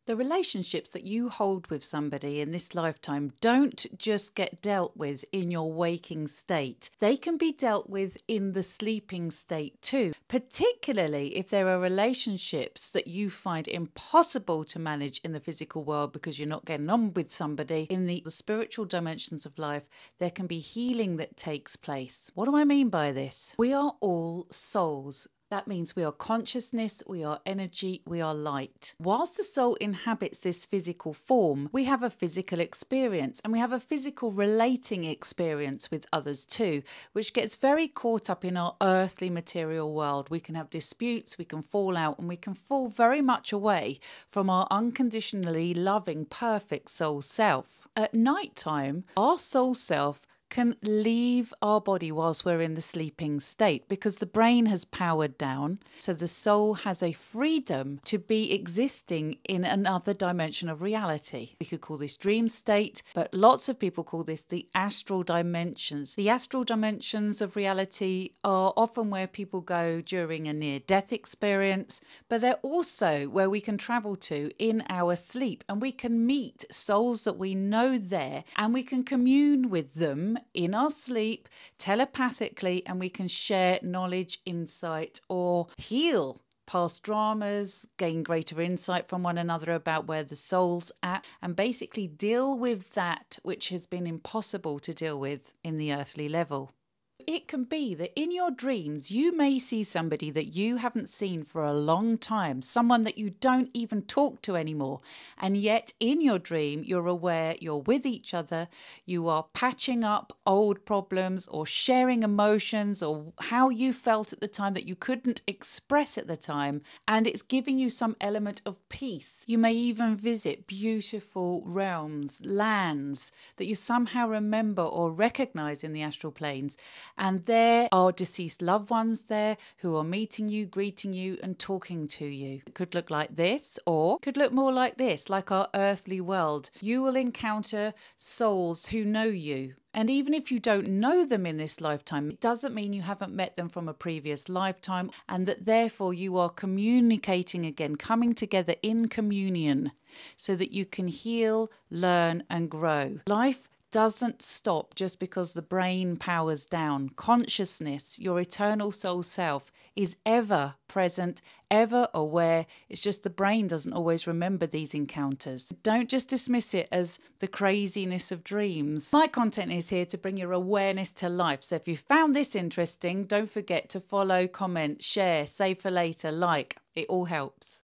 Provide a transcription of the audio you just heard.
The relationships that you hold with somebody in this lifetime don't just get dealt with in your waking state. They can be dealt with in the sleeping state too, particularly if there are relationships that you find impossible to manage in the physical world because you're not getting on with somebody. In the spiritual dimensions of life, there can be healing that takes place. What do I mean by this? We are all souls. That means we are consciousness, we are energy, we are light. Whilst the soul inhabits this physical form, we have a physical experience and we have a physical relating experience with others too, which gets very caught up in our earthly material world. We can have disputes, we can fall out, and we can fall very much away from our unconditionally loving, perfect soul self. At night time, our soul self can leave our body whilst we're in the sleeping state because the brain has powered down. So the soul has a freedom to be existing in another dimension of reality. We could call this dream state, but lots of people call this the astral dimensions. The astral dimensions of reality are often where people go during a near-death experience, but they're also where we can travel to in our sleep, and we can meet souls that we know there, and we can commune with them in our sleep telepathically, and we can share knowledge, insight, or heal past dramas, gain greater insight from one another about where the soul's at, and basically deal with that which has been impossible to deal with in the earthly level. It can be that in your dreams, you may see somebody that you haven't seen for a long time, someone that you don't even talk to anymore. And yet in your dream, you're aware you're with each other, you are patching up old problems or sharing emotions or how you felt at the time that you couldn't express at the time. And it's giving you some element of peace. You may even visit beautiful realms, lands that you somehow remember or recognize in the astral planes. And there are deceased loved ones there who are meeting you, greeting you, and talking to you. It could look like this, or could look more like this, like our earthly world. You will encounter souls who know you. And even if you don't know them in this lifetime, it doesn't mean you haven't met them from a previous lifetime, and that therefore you are communicating again, coming together in communion so that you can heal, learn, and grow. Life doesn't stop just because the brain powers down. Consciousness, your eternal soul self, is ever present, ever aware. It's just the brain doesn't always remember these encounters. Don't just dismiss it as the craziness of dreams. My content is here to bring your awareness to life. So if you found this interesting, don't forget to follow, comment, share, save for later, like. It all helps.